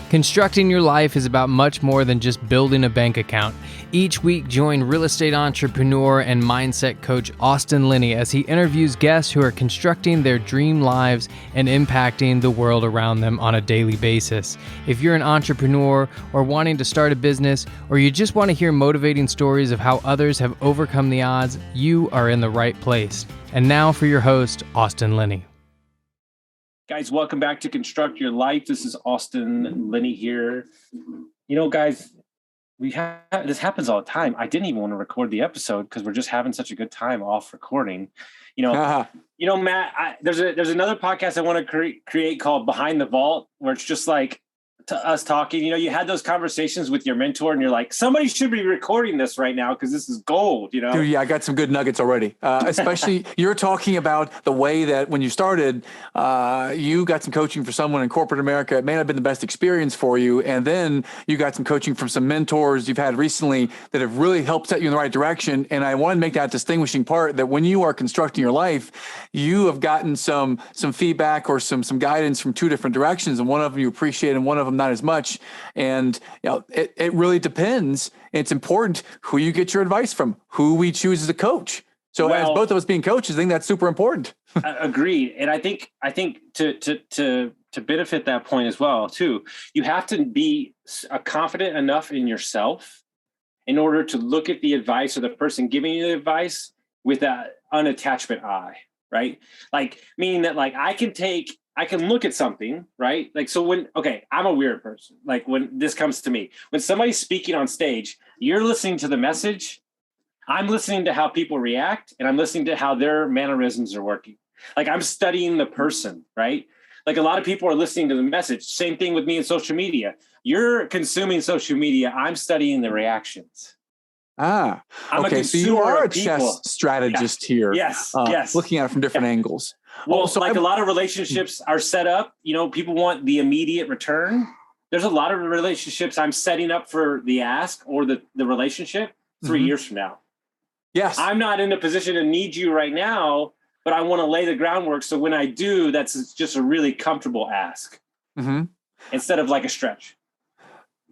Constructing your life is about much more than just building a bank account. Each week, join real estate entrepreneur and mindset coach Austin Linney as he interviews guests who are constructing their dream lives and impacting the world around them on a daily basis. If you're an entrepreneur or wanting to start a business, or you just want to hear motivating stories of how others have overcome the odds, you are in the right place. And now for your host, Austin Linney. Guys, welcome back to Construct Your Life. This is Austin Linney here. You know, guys, this happens all the time. I didn't even want to record the episode because we're just having such a good time off recording. Matt, there's another podcast I want to create called Behind the Vault, where it's just like us talking. You know, you had those conversations with your mentor, and you're like, somebody should be recording this right now because this is gold. You know, dude. Yeah, I got some good nuggets already. Especially you're talking about the way that when you started, you got some coaching for someone in corporate America. It may not have been the best experience for you, and then you got some coaching from some mentors you've had recently that have really helped set you in the right direction. And I want to make that distinguishing part that when you are constructing your life, you have gotten some feedback or some guidance from two different directions, and one of them you appreciate, and one of them not as much. And you know, it really depends. It's important who you get your advice from, who we choose as a coach. So as both of us being coaches, I think that's super important. Agreed. And I think to benefit that point as well, too, you have to be confident enough in yourself in order to look at the advice or the person giving you the advice with that unattachment eye, right? Like, meaning that like I can look at something, right? Like, so I'm a weird person. Like when this comes to me, when somebody's speaking on stage, you're listening to the message. I'm listening to how people react, and I'm listening to how their mannerisms are working. Like I'm studying the person, right? Like a lot of people are listening to the message. Same thing with me in social media. You're consuming social media. I'm studying the reactions. Okay. So you are a chess strategist here. Yes. Looking at it from different angles. Well, so a lot of relationships are set up, you know, people want the immediate return. There's a lot of relationships I'm setting up for the ask or the relationship 3 years from now. Yes. I'm not in a position to need you right now, but I want to lay the groundwork. So when I do, that's just a really comfortable ask instead of like a stretch.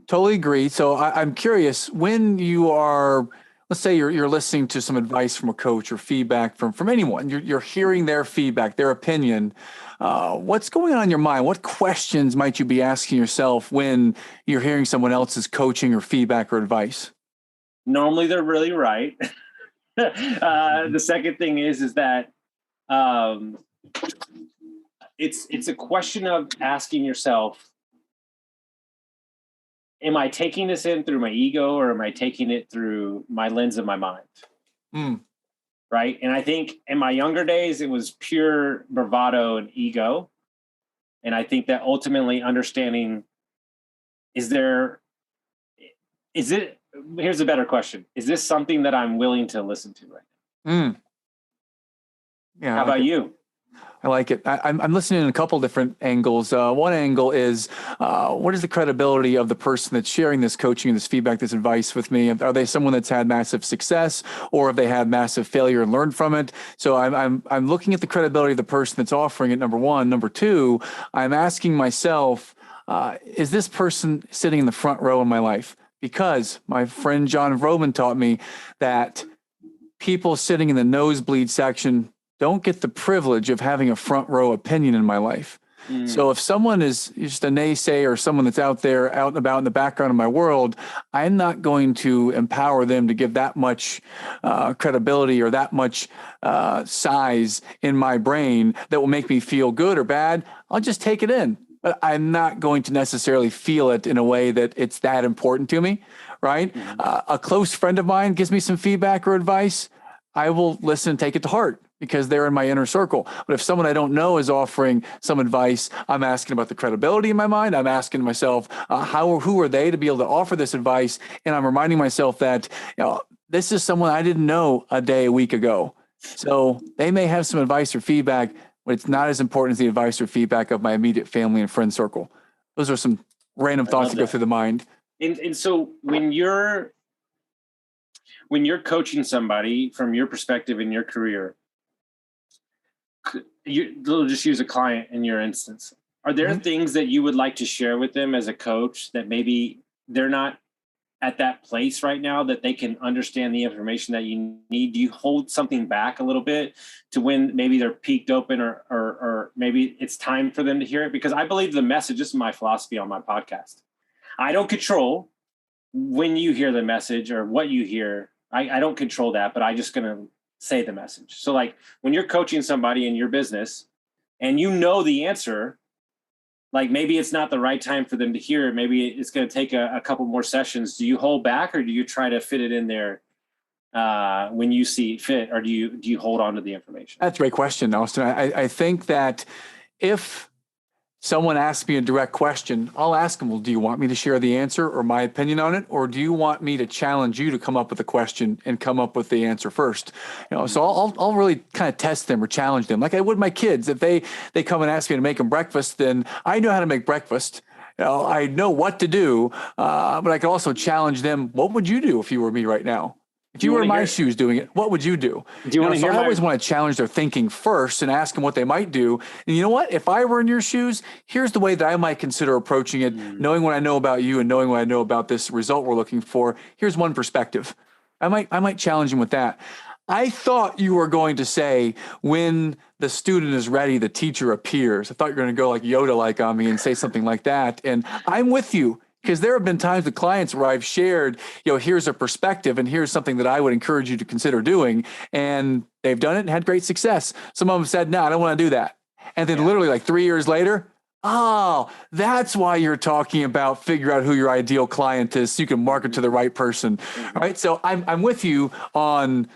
Totally agree. So I'm curious, when you are, let's say you're listening to some advice from a coach or feedback from anyone, you're hearing their feedback, their opinion. What's going on in your mind? What questions might you be asking yourself when you're hearing someone else's coaching or feedback or advice? Normally they're really right. The second thing is that it's a question of asking yourself, am I taking this in through my ego, or am I taking it through my lens of my mind? Right. And I think in my younger days, it was pure bravado and ego. And I think that ultimately understanding, here's a better question. Is this something that I'm willing to listen to right now? Yeah. How about you? I like it. I'm listening in a couple different angles. One angle is, what is the credibility of the person that's sharing this coaching and this feedback, this advice with me? Are they someone that's had massive success, or have they had massive failure and learned from it? So I'm looking at the credibility of the person that's offering it, number one. Number two, I'm asking myself, is this person sitting in the front row in my life? Because my friend John Vroman taught me that people sitting in the nosebleed section don't get the privilege of having a front row opinion in my life. So if someone is just a naysayer or someone that's out there, out and about in the background of my world, I'm not going to empower them to give that much credibility or that much size in my brain that will make me feel good or bad. I'll just take it in. But I'm not going to necessarily feel it in a way that it's that important to me, right? A close friend of mine gives me some feedback or advice. I will listen and take it to heart because they're in my inner circle. But if someone I don't know is offering some advice, I'm asking about the credibility in my mind. I'm asking myself, who are they to be able to offer this advice? And I'm reminding myself that, this is someone I didn't know a week ago. So they may have some advice or feedback, but it's not as important as the advice or feedback of my immediate family and friend circle. Those are some random thoughts that go through the mind. And so when you're coaching somebody from your perspective in your career, they'll just use a client in your instance. Are there things that you would like to share with them as a coach that maybe they're not at that place right now that they can understand the information that you need? Do you hold something back a little bit to when maybe they're peaked open or maybe it's time for them to hear it? Because I believe the message, this is my philosophy on my podcast. I don't control when you hear the message or what you hear. I don't control that, but I'm just going to say the message. So like when you're coaching somebody in your business and you know the answer, like maybe it's not the right time for them to hear it. Maybe it's going to take a couple more sessions. Do you hold back or do you try to fit it in there when you see fit, or do you hold on to the information? That's a great question, Austin. I think that if someone asks me a direct question, I'll ask them, well, do you want me to share the answer or my opinion on it? Or do you want me to challenge you to come up with a question and come up with the answer first? So I'll really kind of test them or challenge them like I would my kids. If they come and ask me to make them breakfast, then I know how to make breakfast. I know what to do, but I can also challenge them. What would you do if you were me right now? If you were in my shoes doing it, what would you do? Do you want to hear? I always want to challenge their thinking first and ask them what they might do. And you know what? If I were in your shoes, here's the way that I might consider approaching it, knowing what I know about you and knowing what I know about this result we're looking for. Here's one perspective. I might challenge them with that. I thought you were going to say, when the student is ready, the teacher appears. I thought you were going to go like Yoda-like on me and say something like that. And I'm with you. Because there have been times with clients where I've shared, here's a perspective and here's something that I would encourage you to consider doing. And they've done it and had great success. Some of them said, no, I don't want to do that. And then literally like 3 years later, oh, that's why you're talking about figure out who your ideal client is so you can market to the right person. All right. So I'm with you on,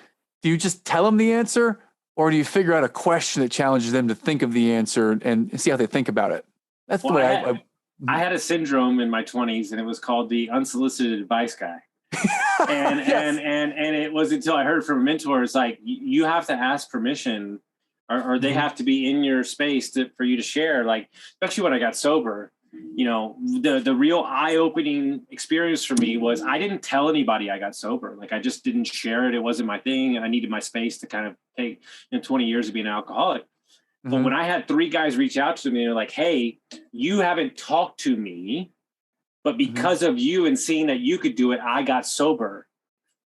do you just tell them the answer or do you figure out a question that challenges them to think of the answer and see how they think about it? That's the way I had a syndrome in my 20s and it was called the unsolicited advice guy. And it was until I heard from a mentor, it's like, you have to ask permission or they have to be in your space for you to share. Like, especially when I got sober, the real eye-opening experience for me was I didn't tell anybody I got sober. Like I just didn't share it. It wasn't my thing. I needed my space to kind of take 20 years of being an alcoholic. But when I had 3 guys reach out to me, they're like, hey, you haven't talked to me, but because of you and seeing that you could do it, I got sober.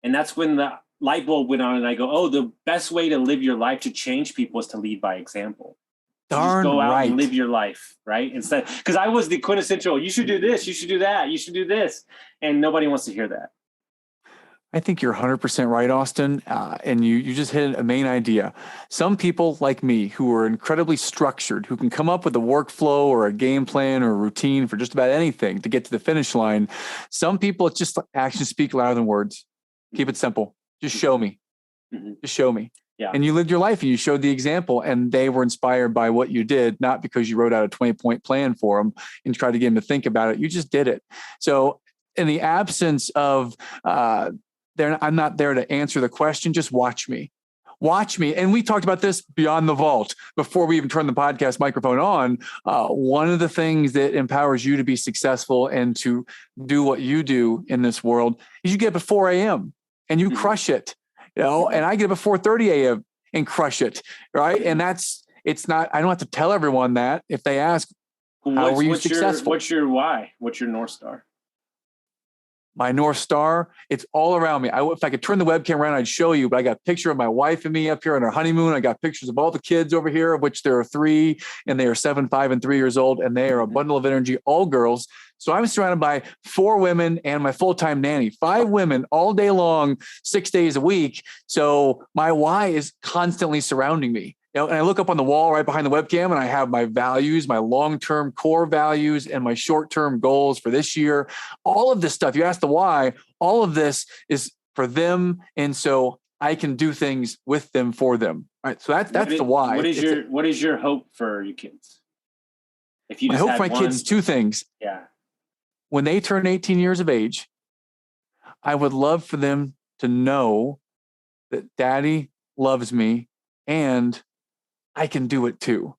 And that's when the light bulb went on and I go, oh, the best way to live your life to change people is to lead by example. Darn just go out right. and live your life, right? Instead, because I was the quintessential, you should do this, you should do that, you should do this. And nobody wants to hear that. I think you're 100% right, Austin. And you just hit a main idea. Some people like me who are incredibly structured, who can come up with a workflow or a game plan or a routine for just about anything to get to the finish line. Some people, it's just actions speak louder than words. Keep it simple. Just show me. Just show me. Yeah. And you lived your life and you showed the example and they were inspired by what you did, not because you wrote out a 20-point plan for them and tried to get them to think about it. You just did it. So in the absence of, I'm not there to answer the question. Just watch me. Watch me. And we talked about this beyond the vault before we even turned the podcast microphone on. One of the things that empowers you to be successful and to do what you do in this world is you get up at 4 a.m. and you crush it, and I get up at 4:30 a.m. and crush it. Right. And I don't have to tell everyone that. If they ask, how were you successful? What's your why? What's your North Star? My North Star, it's all around me. If I could turn the webcam around, I'd show you, but I got a picture of my wife and me up here on our honeymoon. I got pictures of all the kids over here, of which there are 3, and they are 7, 5, and 3 years old, and they are a bundle of energy, all girls. So I'm surrounded by 4 women and my full-time nanny, 5 women all day long, 6 days a week. So my why is constantly surrounding me. And I look up on the wall right behind the webcam and I have my values, my long-term core values and my short-term goals for this year. All of this stuff, you ask the why, all of this is for them. And so I can do things with them for them. All right. So that's the why. What is your hope for your kids? If you just I hope for my kids, 2 things. Yeah. When they turn 18 years of age, I would love for them to know that daddy loves me and I can do it too.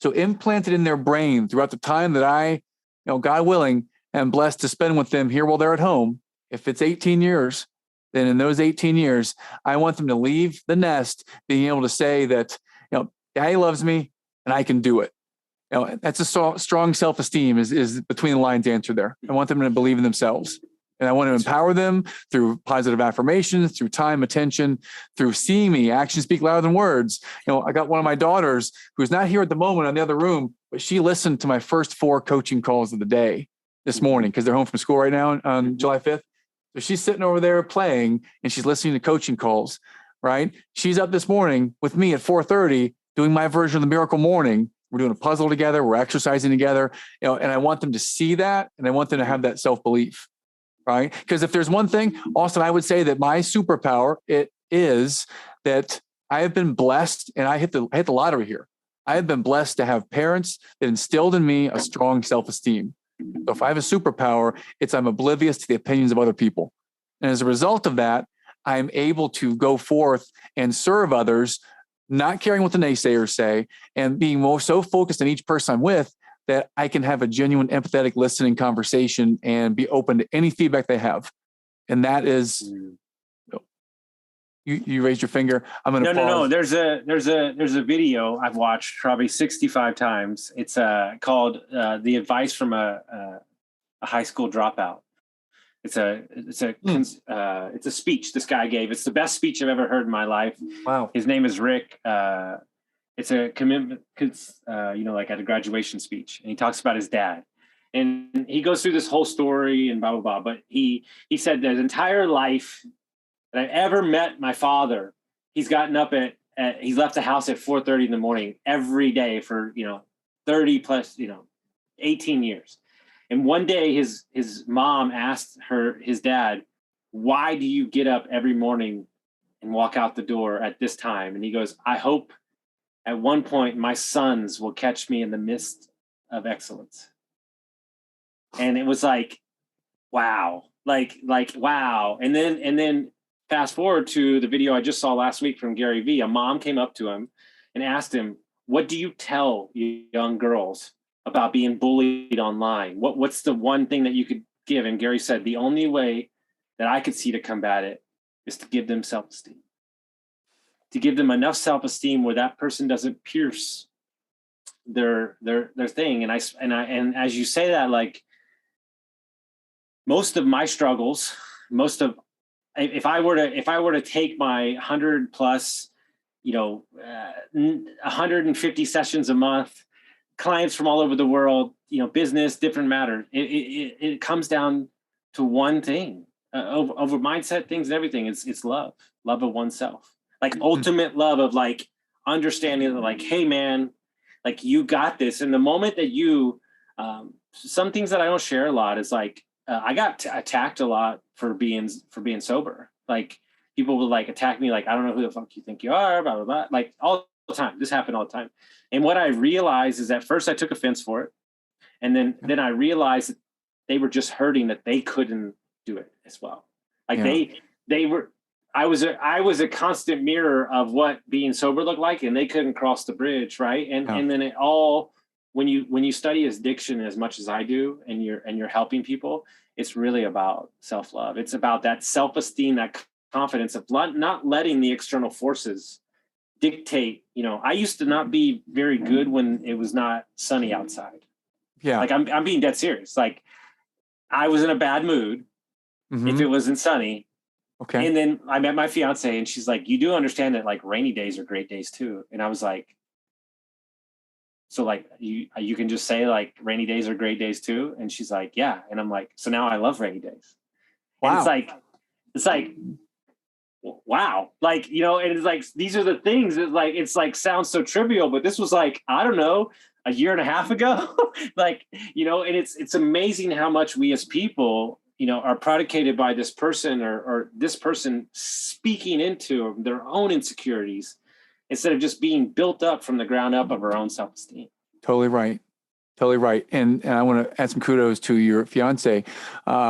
So implanted in their brain throughout the time that I, God willing, am blessed to spend with them here while they're at home. If it's 18 years, then in those 18 years, I want them to leave the nest being able to say that, Daddy loves me and I can do it. That's a strong self-esteem is between the lines answer there. I want them to believe in themselves. And I want to empower them through positive affirmations, through time, attention, through seeing me. Actions speak louder than words. I got one of my daughters who's not here at the moment in the other room, but she listened to my first 4 coaching calls of the day this morning because they're home from school right now on July 5th. So she's sitting over there playing and she's listening to coaching calls, right? She's up this morning with me at 4:30 doing my version of the Miracle Morning. We're doing a puzzle together. We're exercising together, and I want them to see that. And I want them to have that self-belief. Right? Because if there's one thing, Austin, I would say that my superpower, it is that I have been blessed, and I hit the lottery here. I have been blessed to have parents that instilled in me a strong self-esteem. So if I have a superpower, it's I'm oblivious to the opinions of other people. And as a result of that, I'm able to go forth and serve others, not caring what the naysayers say, and being so focused on each person I'm with that I can have a genuine, empathetic, listening conversation and be open to any feedback they have. And that is, you raised your finger. I'm going to pause. No. There's a video I've watched probably 65 times. It's called "The Advice from a High School Dropout." It's a speech this guy gave. It's the best speech I've ever heard in my life. Wow. His name is Rick. It's a commitment, like at a graduation speech, and he talks about his dad, and he goes through this whole story and blah blah blah. But he said that his entire life that I ever met my father, he's gotten up he's left the house at 4:30 in the morning every day for 30 plus 18 years. And one day his mom asked his dad, "Why do you get up every morning and walk out the door at this time?" And he goes, "I hope at one point my sons will catch me in the midst of excellence." And it was like, wow, like wow. And then fast forward to the video I just saw last week from Gary Vee. A mom came up to him and asked him, "What do you tell young girls about being bullied online? What's the one thing that you could give?" And Gary said, "The only way that I could see to combat it is to give them self-esteem. To give them enough self-esteem where that person doesn't pierce their thing." And as you say that, like most of my struggles, if I were to take my 100 plus, 150 sessions a month, clients from all over the world, business, different matter, it comes down to one thing over mindset things and everything. It's love of oneself. Like ultimate love of like understanding that like, hey man, like you got this. And the moment that you, some things that I don't share a lot is like, I got attacked a lot for being sober. Like people would like attack me. Like, "I don't know who the fuck you think you are," blah, blah, blah. Like all the time. This happened all the time. And what I realized is at first I took offense for it. And then I realized that they were just hurting that they couldn't do it as well. Like they were, I was a constant mirror of what being sober looked like, and they couldn't cross the bridge. Right. And then it all, when you study addiction as much as I do, and you're helping people, it's really about self-love. It's about that self-esteem, that confidence of not letting the external forces dictate. I used to not be very good when it was not sunny outside. Yeah. Like I'm being dead serious. Like I was in a bad mood if it wasn't sunny. Okay. And then I met my fiance and she's like, "You do understand that like rainy days are great days too." And I was like, "So like you can just say like rainy days are great days too?" And she's like, "Yeah." And I'm like, "So now I love rainy days." Wow. And it's like, wow. Like, and it's like, these are the things that like, it's like, sounds so trivial, but this was like, I don't know, a year and a half ago. Like, and it's amazing how much we as people, are predicated by this person or this person speaking into their own insecurities instead of just being built up from the ground up of our own self-esteem. Totally right. Totally right. And I want to add some kudos to your fiance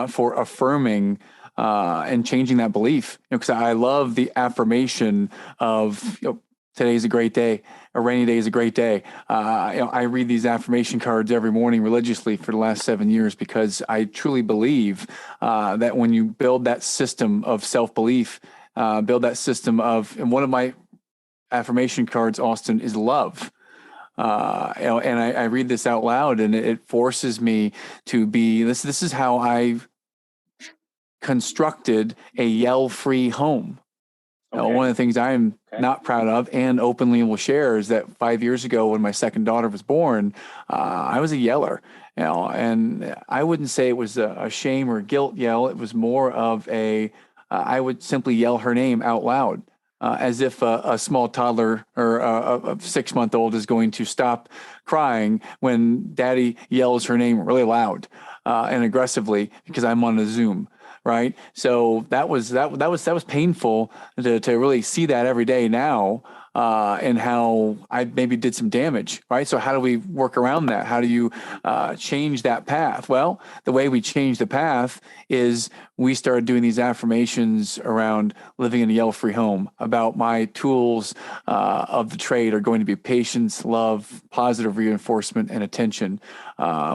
for affirming and changing that belief. Because I love the affirmation of today's a great day. A rainy day is a great day. I read these affirmation cards every morning religiously for the last 7 years because I truly believe that when you build that system of self-belief, build that system of, and one of my affirmation cards, Austin, is love. And I read this out loud, and it forces me to be, this is how I've constructed a yell-free home. Okay. One of the things I'm not proud of and openly will share is that 5 years ago when my second daughter was born, I was a yeller, and I wouldn't say it was a shame or guilt yell. It was more of I would simply yell her name out loud, as if a small toddler or a 6-month-old is going to stop crying when daddy yells her name really loud and aggressively because I'm on a Zoom. Right. So that was painful to really see that every day now, and how I maybe did some damage. Right. So how do we work around that? How do you change that path? Well, the way we change the path is we started doing these affirmations around living in a yell-free home. About my tools of the trade are going to be patience, love, positive reinforcement, and attention.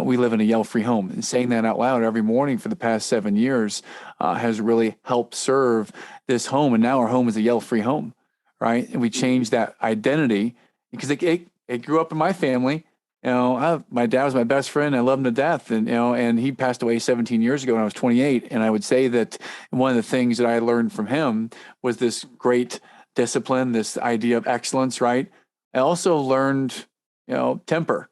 We live in a yell-free home, and saying that out loud every morning for the past 7 years has really helped serve this home. And now our home is a yell-free home, right? And we changed that identity because it grew up in my family. My dad was my best friend. I loved him to death. And he passed away 17 years ago when I was 28. And I would say that one of the things that I learned from him was this great discipline, this idea of excellence, right? I also learned, temper,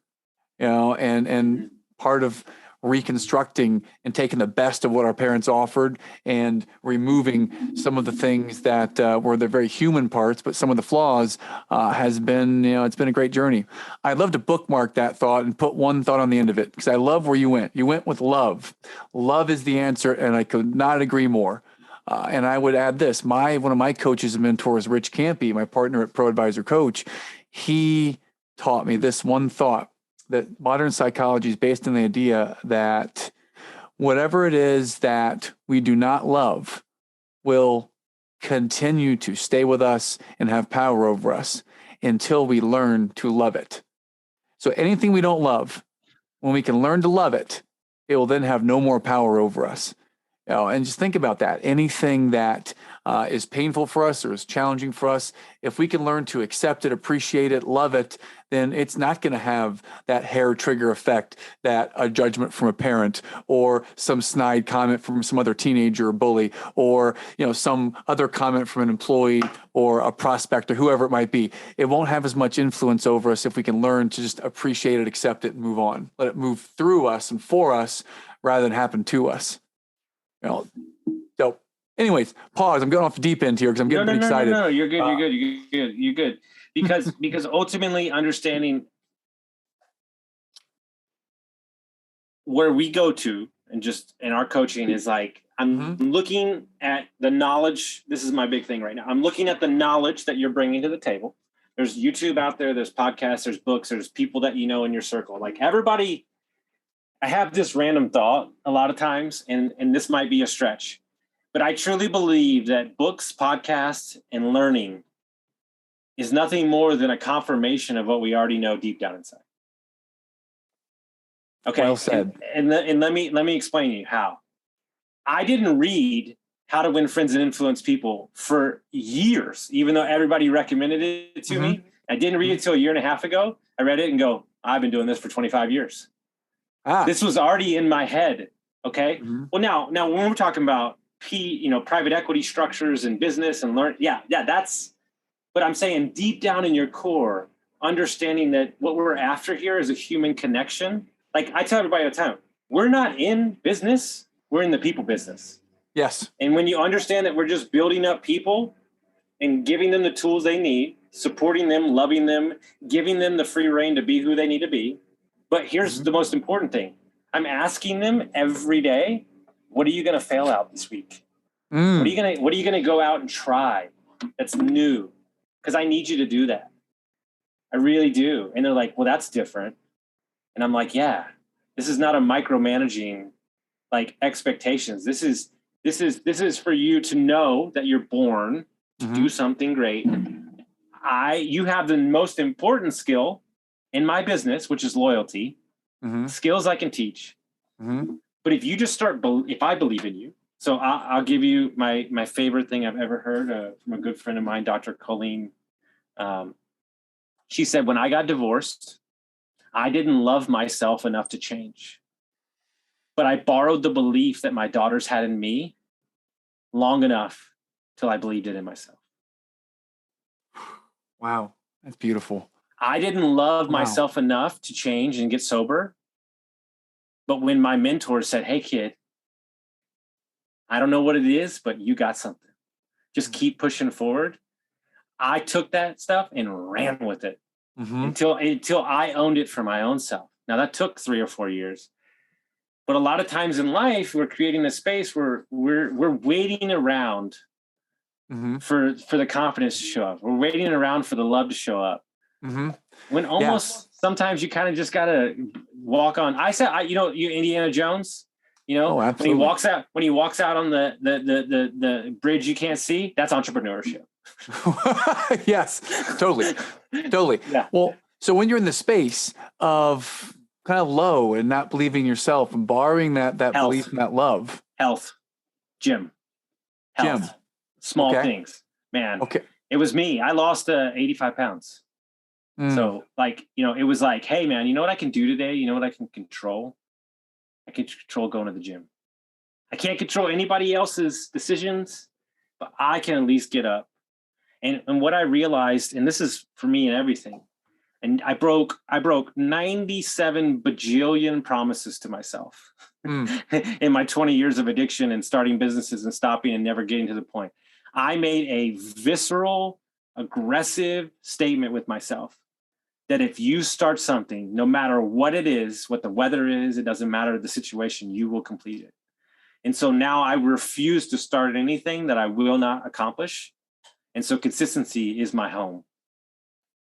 and part of reconstructing and taking the best of what our parents offered and removing some of the things that were the very human parts, but some of the flaws has been, it's been a great journey. I'd love to bookmark that thought and put one thought on the end of it because I love where you went. You went with love. Love is the answer, and I could not agree more. And I would add this, one of my coaches and mentors, Rich Campy, my partner at Pro Advisor Coach, he taught me this one thought, that modern psychology is based on the idea that whatever it is that we do not love will continue to stay with us and have power over us until we learn to love it. So anything we don't love, when we can learn to love it, it will then have no more power over us. And just think about that. Anything that is painful for us or is challenging for us, if we can learn to accept it, appreciate it, love it, then it's not going to have that hair trigger effect that a judgment from a parent or some snide comment from some other teenager or bully or some other comment from an employee or a prospect or whoever it might be. It won't have as much influence over us if we can learn to just appreciate it, accept it, and move on. Let it move through us and for us rather than happen to us. So anyways, pause. I'm going off the deep end here because I'm getting pretty excited. No, you're good. You're good. Because ultimately understanding where we go to and just in our coaching is like, I'm looking at the knowledge. This is my big thing right now. I'm looking at the knowledge that you're bringing to the table. There's YouTube out there. There's podcasts, there's books, there's people that in your circle. Like everybody, I have this random thought a lot of times, and this might be a stretch, but I truly believe that books, podcasts, and learning is nothing more than a confirmation of what we already know deep down inside. Okay. Well said. And let me explain to you how. I didn't read How to Win Friends and Influence People for years, even though everybody recommended it to me. I didn't read it until a year and a half ago. I read it and go, I've been doing this for 25 years. This was already in my head. Okay. Well, now when we're talking about private equity structures and business and learn. Yeah. But I'm saying deep down in your core, understanding that what we're after here is a human connection. Like I tell everybody all the time, we're not in business. We're in the people business. Yes. And when you understand that we're just building up people and giving them the tools they need, supporting them, loving them, giving them the free reign to be who they need to be. But here's the most important thing. I'm asking them every day, what are you going to fail out this week? What are you going to go out and try that's new? Because I need you to do that. I really do. And they're like, well, that's different. And I'm like, yeah, this is not a micromanaging like expectations. This is for you to know that you're born to do something great. You have the most important skill in my business, which is loyalty, skills I can teach. But if you just if I believe in you, so I'll give you my favorite thing I've ever heard from a good friend of mine, Dr. Colleen She said, when I got divorced, I didn't love myself enough to change. But I borrowed the belief that my daughters had in me long enough till I believed it in myself. Wow. That's beautiful. I didn't love myself enough to change and get sober. But when my mentor said, hey, kid, I don't know what it is, but you got something. Just keep pushing forward. I took that stuff and ran with it until I owned it for my own self. Now that took 3 or 4 years. But a lot of times in life, we're creating a space where we're waiting around for the confidence to show up. We're waiting around for the love to show up. When almost sometimes you kind of just gotta walk on. I said, you Indiana Jones. When he walks out on the bridge you can't see, that's entrepreneurship. Yes, totally. Yeah. Well, so when you're in the space of kind of low and not believing yourself and borrowing that belief and that love, gym, small things, man. Okay, it was me. I lost 85 pounds. So it was like, hey man, you know what I can do today? You know what I can control? I can control going to the gym. I can't control anybody else's decisions, but I can at least get up. And what I realized, and this is for me and everything, and I broke 97 bajillion promises to myself in my 20 years of addiction and starting businesses and stopping and never getting to the point. I made a visceral, aggressive statement with myself that if you start something, no matter what it is, what the weather is, it doesn't matter the situation, you will complete it. And so now I refuse to start anything that I will not accomplish. And so consistency is my home.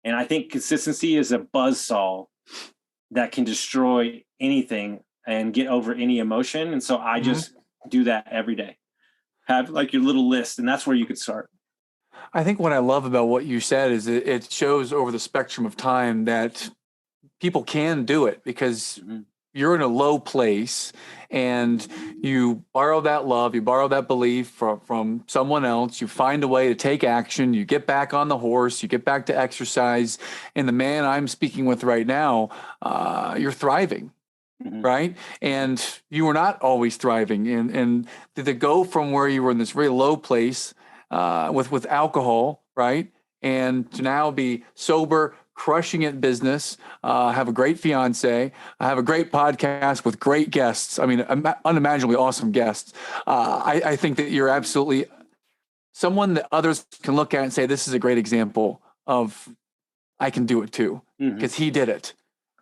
And I think consistency is a buzzsaw that can destroy anything and get over any emotion. And so I just do that every day. Have like your little list, and that's where you could start. I think what I love about what you said is it shows over the spectrum of time that people can do it because you're in a low place and you borrow that love, you borrow that belief from someone else, you find a way to take action, you get back on the horse, you get back to exercise. And the man I'm speaking with right now, you're thriving. Right. And you were not always thriving. And to go from where you were in this very low place with alcohol, right, and to now be sober, crushing it in business, have a great fiance, have a great podcast with great guests. I mean, unimaginably awesome guests. I think that you're absolutely someone that others can look at and say, this is a great example of I can do it too, because he did it.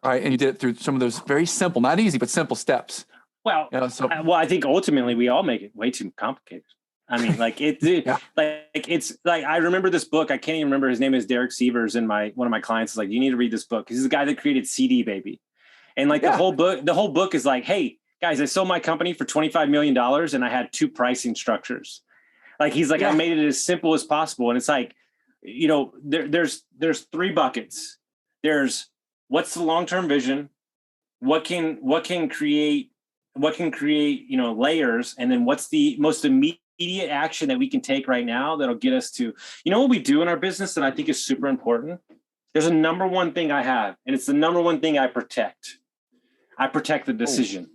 Right. And you did it through some of those very simple, not easy, but simple steps. Well, I think ultimately we all make it way too complicated. I mean, like it's like, I remember this book. I can't even remember. His name is Derek Sievers. And one of my clients is like, you need to read this book. He's the guy that created CD Baby. And like the whole book is like, hey guys, I sold my company for $25 million and I had 2 pricing structures. Like, he's like, I made it as simple as possible. And it's like, there's 3 buckets. There's what's the long-term vision? What can create, layers? And then what's the most immediate action that we can take right now that'll get us to, what we do in our business that I think is super important? There's a number one thing I have, and it's the number one thing I protect. I protect the decision.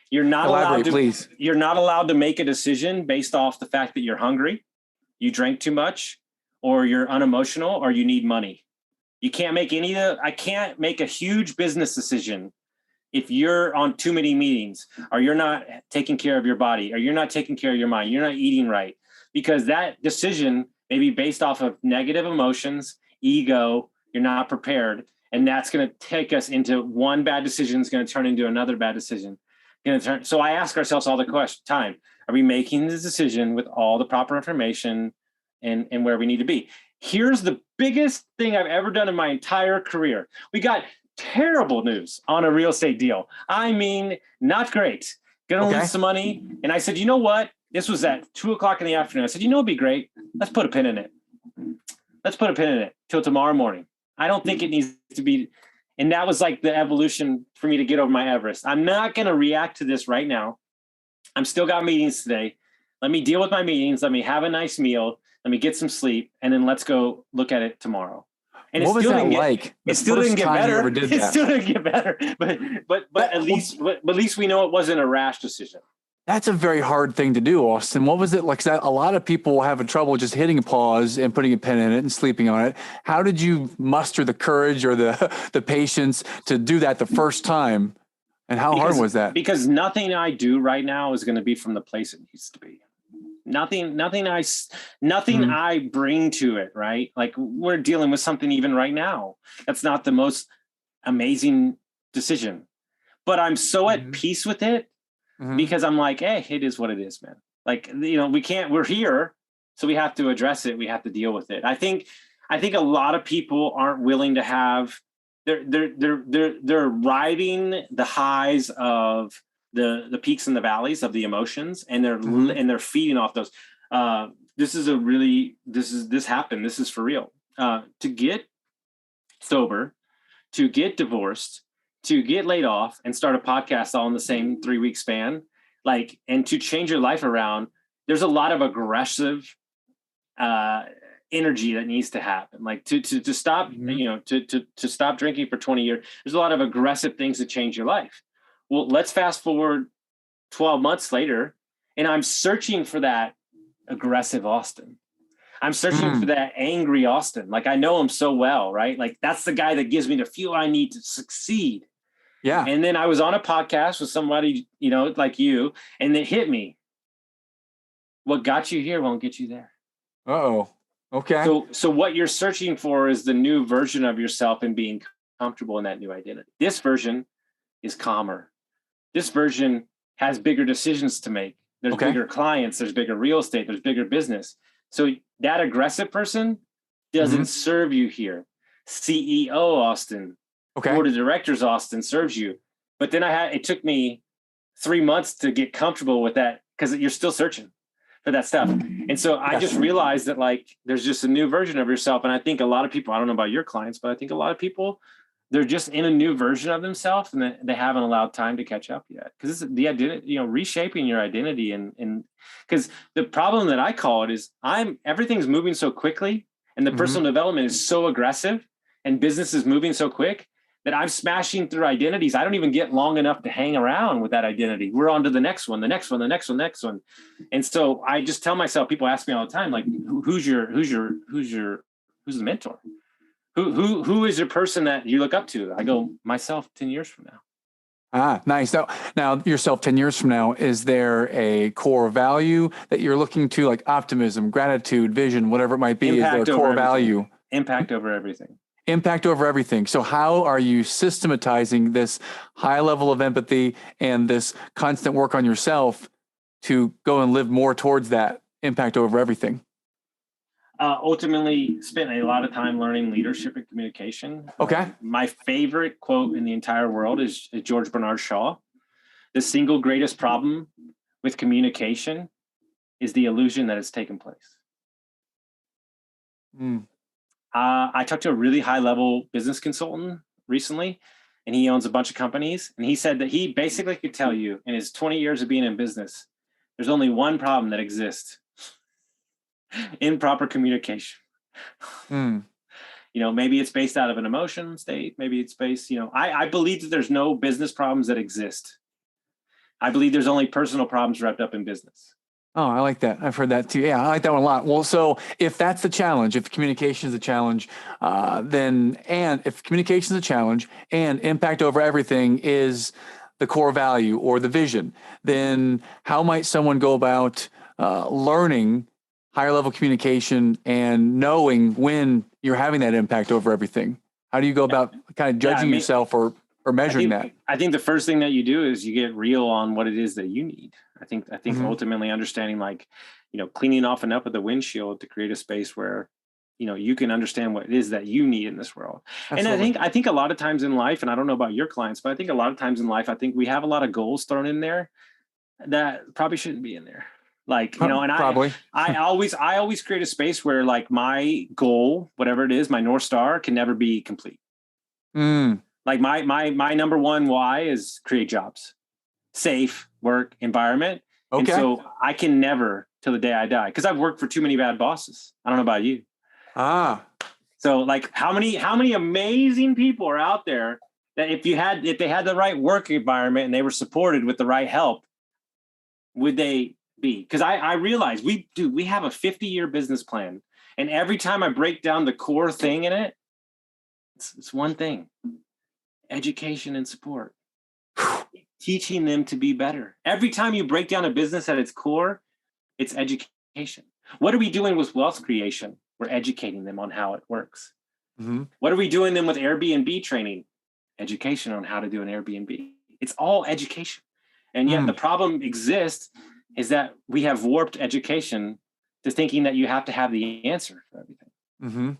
You're not allowed to make a decision based off the fact that you're hungry, you drank too much, or you're unemotional, or you need money. You can't make I can't make a huge business decision if you're on too many meetings, or you're not taking care of your body, or you're not taking care of your mind, you're not eating right, because that decision may be based off of negative emotions, ego, you're not prepared. And that's going to take us into one bad decision is going to turn into another bad decision. So I ask ourselves all the time, are we making this decision with all the proper information and where we need to be? Here's the biggest thing I've ever done in my entire career. We got terrible news on a real estate deal. I mean, not great. Gonna lose some money. And I said, you know what? This was at 2:00 in the afternoon. I said, it'd be great. Let's put a pin in it. Let's put a pin in it till tomorrow morning. I don't think it needs to be. And that was like the evolution for me to get over my Everest. I'm not going to react to this right now. I'm still got meetings today. Let me deal with my meetings. Let me have a nice meal. Let me get some sleep. And then let's go look at it tomorrow. And what was that like? It still didn't get better. It that? still didn't get better. But at least we know it wasn't a rash decision. That's a very hard thing to do, Austin. What was it like? 'Cause a lot of people have trouble just hitting a pause and putting a pen in it and sleeping on it. How did you muster the courage or the patience to do that the first time? And how hard was that? Because nothing I do right now is going to be from the place it needs to be. Nothing I bring to it, right? Like we're dealing with something even right now. That's not the most amazing decision, but I'm so at peace with it because I'm like, hey, it is what it is, man. Like, we're here, so we have to address it. We have to deal with it. I think a lot of people aren't willing to have, they're riding the highs of the peaks and the valleys of the emotions, and they're feeding off those. This happened. This is for real. To get sober, to get divorced, to get laid off and start a podcast all in the same 3-week span, and to change your life around, there's a lot of aggressive energy that needs to happen. Like to stop, to stop drinking for 20 years. There's a lot of aggressive things that change your life. Well, let's fast forward 12 months later, and I'm searching for that aggressive Austin. I'm searching for that angry Austin. Like I know him so well, right? Like that's the guy that gives me the fuel I need to succeed. Yeah. And then I was on a podcast with somebody, like you, and it hit me. What got you here won't get you there. Uh-oh. Okay. So what you're searching for is the new version of yourself and being comfortable in that new identity. This version is calmer. This version has bigger decisions to make. There's bigger clients, there's bigger real estate, there's bigger business. So that aggressive person doesn't serve you here. CEO Austin, board of directors Austin serves you. But then it took me 3 months to get comfortable with that because you're still searching for that stuff. And so I just realized that there's just a new version of yourself. And I think a lot of people, I don't know about your clients, but I think a lot of people, they're just in a new version of themselves and they haven't allowed time to catch up yet. Because it's the identity, reshaping your identity. And because the problem that I call it is everything's moving so quickly and the personal development is so aggressive and business is moving so quick that I'm smashing through identities. I don't even get long enough to hang around with that identity. We're on to the next one, the next one, the next one, next one. And so I just tell myself, people ask me all the time, like, who's the mentor? Who is your person that you look up to? I go, myself 10 years from now. Ah, nice. Now yourself 10 years from now, is there a core value that you're looking to, like optimism, gratitude, vision, whatever it might be? Is there a core value? Impact over everything. Impact over everything. So how are you systematizing this high level of empathy and this constant work on yourself to go and live more towards that impact over everything? Ultimately spent a lot of time learning leadership and communication. Okay. My favorite quote in the entire world is George Bernard Shaw. The single greatest problem with communication is the illusion that it's taken place. I talked to a really high level business consultant recently, and he owns a bunch of companies. And he said that he basically could tell you in his 20 years of being in business, there's only one problem that exists: improper communication. Maybe it's based out of an emotion state. Maybe it's based, I believe that there's no business problems that exist. I believe there's only personal problems wrapped up in business. Oh, I like that. I've heard that too. Yeah, I like that one a lot. Well, so if that's the challenge, if communication is a challenge, and if communication is a challenge and impact over everything is the core value or the vision, then how might someone go about learning higher level communication and knowing when you're having that impact over everything? How do you go about kind of judging yourself or measuring that? I think the first thing that you do is you get real on what it is that you need. I think ultimately understanding, cleaning off and up of the windshield to create a space where, you can understand what it is that you need in this world. Absolutely. And I think a lot of times in life, and I don't know about your clients, but I think a lot of times in life, I think we have a lot of goals thrown in there that probably shouldn't be in there. Probably. I always create a space where my goal, whatever it is, my North Star can never be complete. Like my number one why is create jobs, safe work environment. Okay. And so I can never till the day I die, because I've worked for too many bad bosses. I don't know about you. So like how many amazing people are out there that if they had the right work environment and they were supported with the right help, would they be? Because I realize we have a 50-year business plan. And every time I break down the core thing in it, it's one thing: education and support. Teaching them to be better. Every time you break down a business at its core, it's education. What are we doing with wealth creation? We're educating them on how it works. Mm-hmm. What are we doing them with Airbnb training? Education on how to do an Airbnb. It's all education. And yet the problem exists is that we have warped education to thinking that you have to have the answer for everything.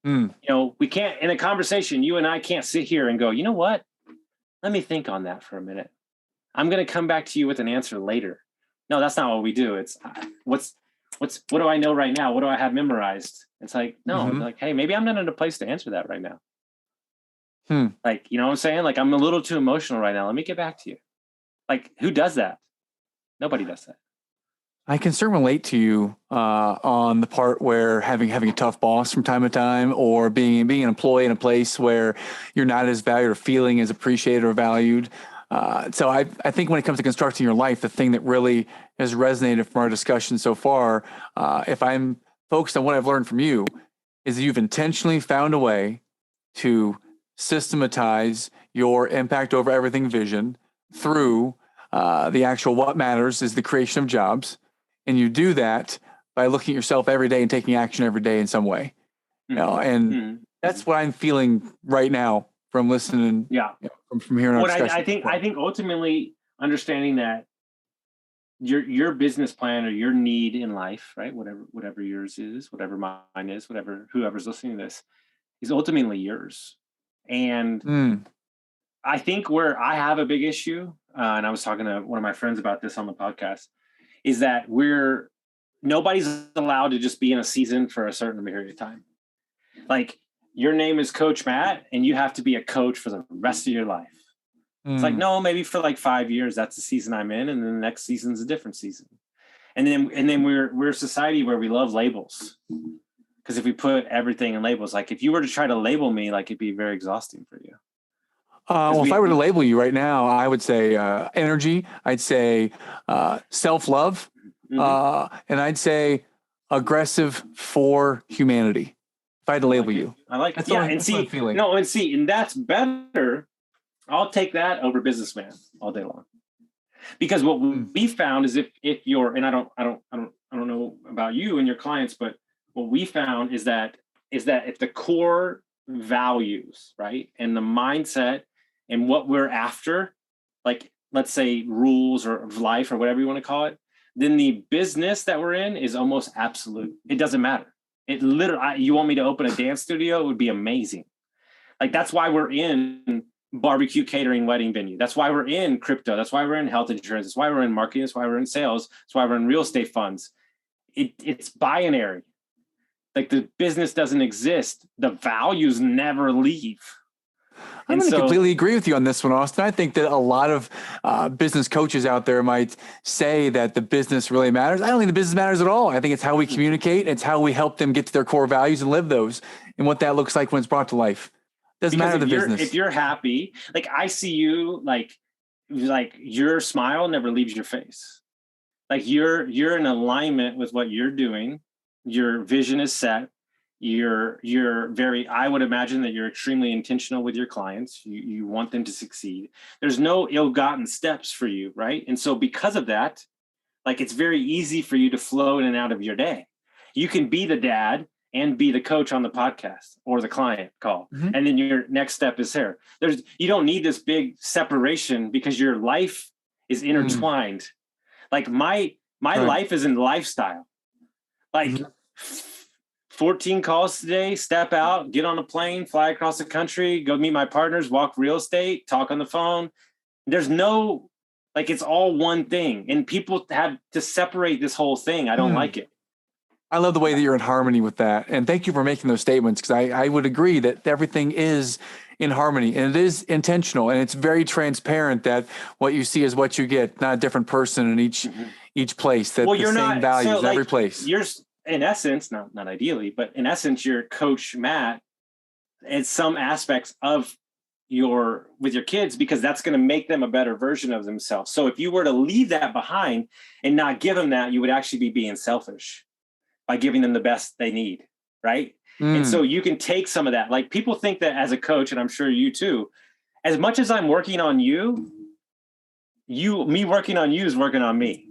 Mm-hmm. We can't, in a conversation, you and I can't sit here and go, you know what? Let me think on that for a minute. I'm going to come back to you with an answer later. No, that's not what we do. It's what do I know right now? What do I have memorized? It's like, no, like, hey, maybe I'm not in a place to answer that right now. Like, you know what I'm saying? Like, I'm a little too emotional right now. Let me get back to you. Like, who does that? Nobody does that. I can certainly relate to you on the part where having a tough boss from time to time, or being an employee in a place where you're not as valued or feeling as appreciated or valued. So I think when it comes to constructing your life, the thing that really has resonated from our discussion so far, if I'm focused on what I've learned from you, is that you've intentionally found a way to systematize your impact over everything vision through the actual what matters is the creation of jobs. And you do that by looking at yourself every day and taking action every day in some way. That's what I'm feeling right now from listening. Yeah. From hearing our discussion. I think ultimately understanding that your business plan or your need in life, right? Whatever yours is, whatever mine is, whoever's listening to this is ultimately yours. And I think where I have a big issue, and I was talking to one of my friends about this on the podcast, is that nobody's allowed to just be in a season for a certain period of time. Like, your name is Coach Matt, and you have to be a coach for the rest of your life. It's like, no, maybe for like 5 years, that's the season I'm in, and then the next season's a different season. And then we're a society where we love labels. Because if we put everything in labels, like if you were to try to label me, like it'd be very exhausting for you. Well, if I were to label you right now, I would say energy. I'd say self-love, and I'd say aggressive for humanity. If I had to label you, I like it. Yeah, and that's better. I'll take that over businessman all day long. Because what we found is if you're, and I don't know about you and your clients, but what we found is that if the core values, right, and the mindset and what we're after, like let's say rules or of life or whatever you want to call it, then the business that we're in is almost absolute. It doesn't matter. It literally, you want me to open a dance studio? It would be amazing. Like, that's why we're in barbecue catering wedding venue. That's why we're in crypto. That's why we're in health insurance. That's why we're in marketing. That's why we're in sales. That's why we're in real estate funds. It's binary. Like, the business doesn't exist. The values never leave. I'm going to completely agree with you on this one, Austin. I think that a lot of business coaches out there might say that the business really matters. I don't think the business matters at all. I think it's how we communicate. It's how we help them get to their core values and live those, and what that looks like when it's brought to life. Doesn't matter the business. If you're happy, like I see you, like your smile never leaves your face. Like you're in alignment with what you're doing. Your vision is set. I would imagine that you're extremely intentional with your clients. You want them to succeed. There's no ill-gotten steps for you, right? And so because of that, like, it's very easy for you to flow in and out of your day. You can be the dad and be the coach on the podcast or the client call. And then your next step is here. You don't need this big separation because your life is intertwined. Like my life is in lifestyle. Like 14 calls today, step out, get on a plane, fly across the country, go meet my partners, walk real estate, talk on the phone. There's no, like, it's all one thing. And people have to separate this whole thing. I don't like it. I love the way that you're in harmony with that. And thank you for making those statements, because I would agree that everything is in harmony and it is intentional, and it's very transparent that what you see is what you get, not a different person in each place, that the same values in every place. in essence, not ideally, but in essence, you're Coach Matt in some aspects of with your kids, because that's going to make them a better version of themselves. So if you were to leave that behind and not give them that, you would actually be being selfish by giving them the best they need. Right. And so you can take some of that. Like, people think that as a coach, and I'm sure you too, as much as I'm working on you, me working on you is working on me.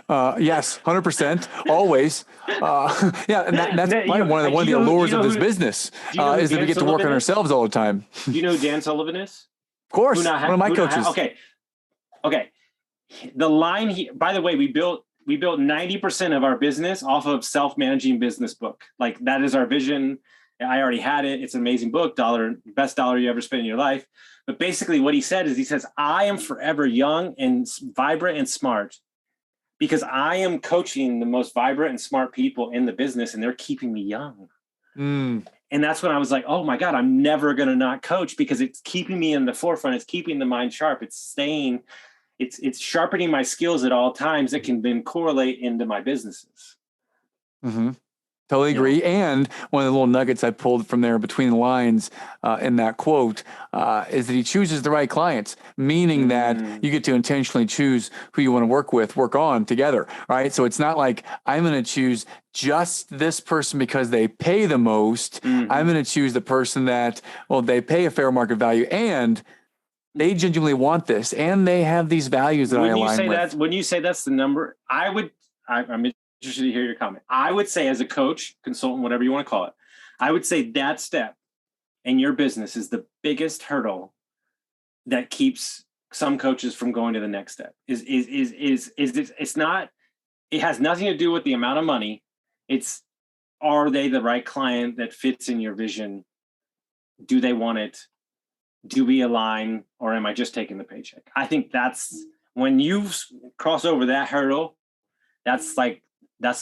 Yes, 100%, always. Yeah, and that's probably one of the allures of this business is that we get to work on ourselves all the time. Do you know who Dan Sullivan is? Of course, one of my coaches. Okay. The line by the way, we built 90% of our business off of self-managing business book. Like, that is our vision. I already had it. It's an amazing book, best dollar you ever spent in your life. But basically what he said is, he says, I am forever young and vibrant and smart, because I am coaching the most vibrant and smart people in the business, and they're keeping me young. And that's when I was like, oh my God, I'm never going to not coach, because it's keeping me in the forefront. It's keeping the mind sharp. It's sharpening my skills at all times that can then correlate into my businesses. Mm-hmm. Totally agree. And one of the little nuggets I pulled from there between the lines in that quote is that he chooses the right clients, meaning that you get to intentionally choose who you want to work on together, right? So it's not like I'm going to choose just this person because they pay the most. I'm going to choose the person that, well, they pay a fair market value and they genuinely want this and they have these values that I align with. When you say that's the number, I'm interested to hear your comment. I would say, as a coach, consultant, whatever you want to call it, I would say that step in your business is the biggest hurdle that keeps some coaches from going to the next step. It's not, it has nothing to do with the amount of money. It's, are they the right client that fits in your vision? Do they want it? Do we align, or am I just taking the paycheck? I think that's when you cross over that hurdle, that's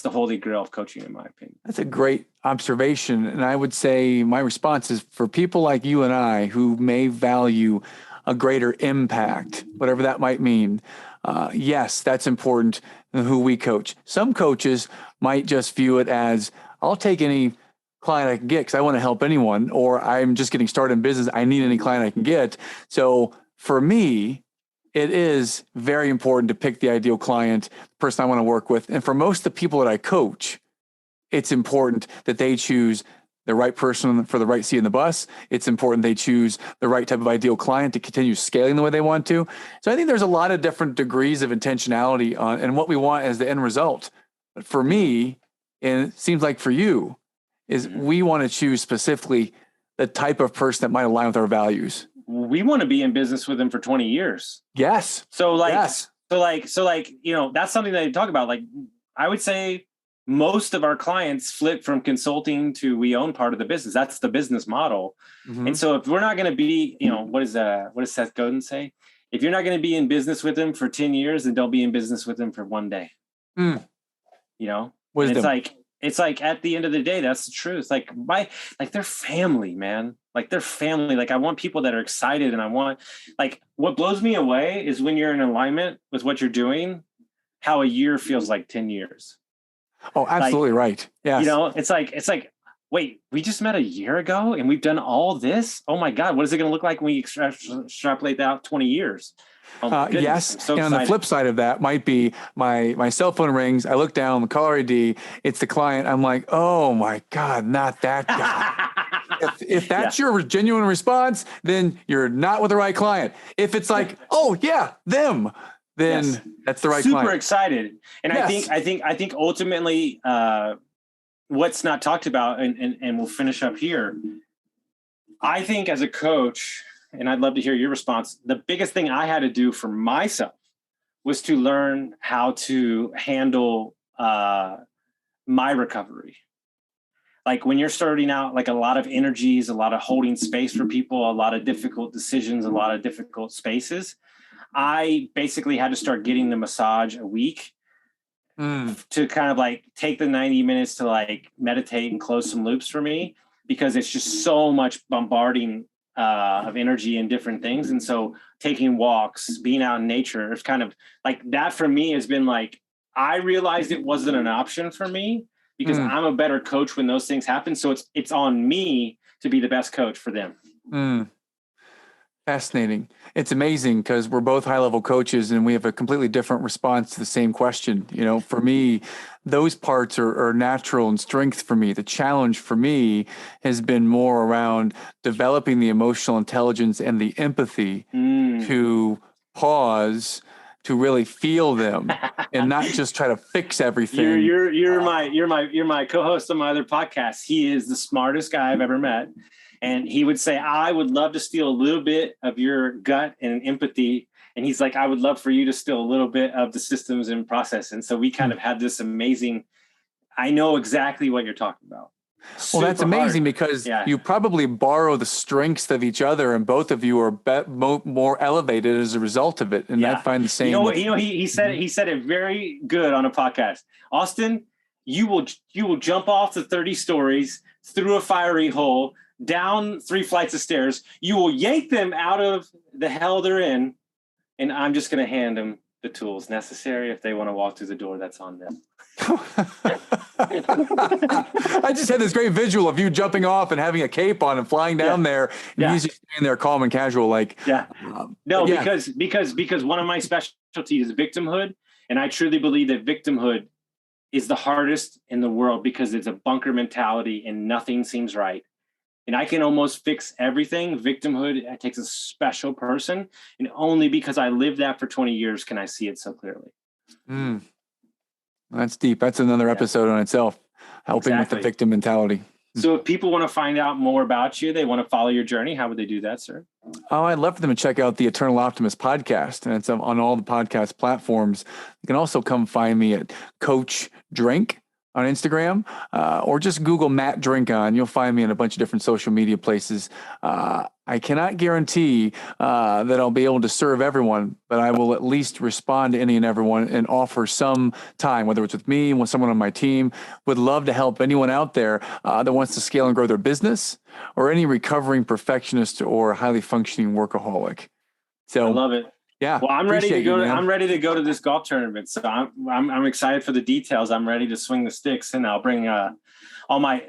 the holy grail of coaching, in my opinion. That's a great observation. And I would say my response is, for people like you and I who may value a greater impact, whatever that might mean, yes, that's important in who we coach. Some coaches might just view it as, I'll take any client I can get because I want to help anyone, or I'm just getting started in business. I need any client I can get. So for me, it is very important to pick the ideal client, the person I want to work with. And for most of the people that I coach, it's important that they choose the right person for the right seat in the bus. It's important they choose the right type of ideal client to continue scaling the way they want to. So I think there's a lot of different degrees of intentionality on and what we want as the end result. But for me, and it seems like for you, is we want to choose specifically the type of person that might align with our values. We want to be in business with them for 20 years. Yes. So that's something that you talk about. Like, I would say most of our clients flip from consulting to we own part of the business. That's the business model. And so if we're not going to be, what does Seth Godin say? If you're not going to be in business with them for 10 years, then don't be in business with them for one day. Wisdom. It's like at the end of the day, that's the truth. Like they're family, man. Like, they're family. Like, I want people that are excited, and I want, like, what blows me away is when you're in alignment with what you're doing, how a year feels like 10 years. Oh, absolutely right. Yes. It's like, wait, we just met a year ago and we've done all this. Oh my God. What is it going to look like when we extrapolate that out 20 years? Yes. So and on the flip side of that might be my cell phone rings. I look down, the caller ID, it's the client. I'm like, oh my God, not that guy. If that's your genuine response, then you're not with the right client. If it's like, oh yeah, them, then that's the right client. Super excited. And I think ultimately, what's not talked about, and we'll finish up here. I think as a coach, and I'd love to hear your response, the biggest thing I had to do for myself was to learn how to handle my recovery. Like, when you're starting out, like, a lot of energies, a lot of holding space for people, a lot of difficult decisions, a lot of difficult spaces. I basically had to start getting the massage a week to kind of like take the 90 minutes to like meditate and close some loops for me, because it's just so much bombarding of energy and different things. And so taking walks, being out in nature, it's kind of like that for me has been like, I realized it wasn't an option for me because I'm a better coach when those things happen. So it's on me to be the best coach for them. Fascinating. It's amazing because we're both high-level coaches and we have a completely different response to the same question. You know, for me, those parts are natural and strength for me. The challenge for me has been more around developing the emotional intelligence and the empathy to pause, to really feel them and not just try to fix everything. You're my co-host on my other podcast. He is the smartest guy I've ever met. And he would say, I would love to steal a little bit of your gut and empathy. And he's like, I would love for you to steal a little bit of the systems and process. And so we kind of had this amazing, I know exactly what you're talking about. Well, that's amazing hard. because you probably borrow the strengths of each other, and both of you are more elevated as a result of it. And I find the same. He said it very good on a podcast. Austin, you will jump off the 30 stories through a fiery hole, down 3 flights of stairs. You will yank them out of the hell they're in, and I'm just going to hand them the tools necessary. If they want to walk through the door, that's on them. I just had this great visual of you jumping off and having a cape on and flying down there, and he's just standing there calm and casual, like because one of my specialties is victimhood, and I truly believe that victimhood is the hardest in the world because it's a bunker mentality and nothing seems right. And I can almost fix everything. Victimhood, it takes a special person. And only because I lived that for 20 years can I see it so clearly. That's deep. That's another episode on itself, helping with the victim mentality. So if people want to find out more about you, they want to follow your journey, how would they do that, sir? Oh, I'd love for them to check out the Eternal Optimist podcast. And it's on all the podcast platforms. You can also come find me at Coach Drink on Instagram, or just Google Matt Drinkhahn. You'll find me in a bunch of different social media places. I cannot guarantee that I'll be able to serve everyone, but I will at least respond to any and everyone and offer some time, whether it's with me, with someone on my team. Would love to help anyone out there that wants to scale and grow their business, or any recovering perfectionist or highly functioning workaholic. So I love it. Yeah. Well, I'm ready to go. I'm ready to go to this golf tournament. So I'm excited for the details. I'm ready to swing the sticks, and I'll bring all my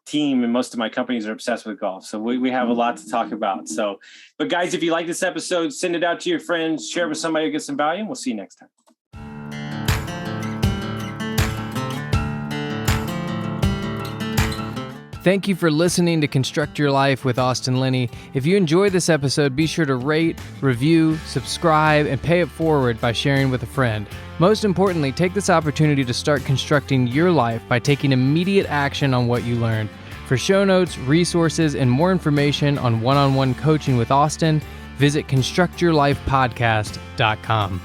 team and most of my companies are obsessed with golf. So we have a lot to talk about. So, but guys, if you like this episode, send it out to your friends, share it with somebody who gets some value, and we'll see you next time. Thank you for listening to Construct Your Life with Austin Linney. If you enjoyed this episode, be sure to rate, review, subscribe, and pay it forward by sharing with a friend. Most importantly, take this opportunity to start constructing your life by taking immediate action on what you learned. For show notes, resources, and more information on one-on-one coaching with Austin, visit constructyourlifepodcast.com.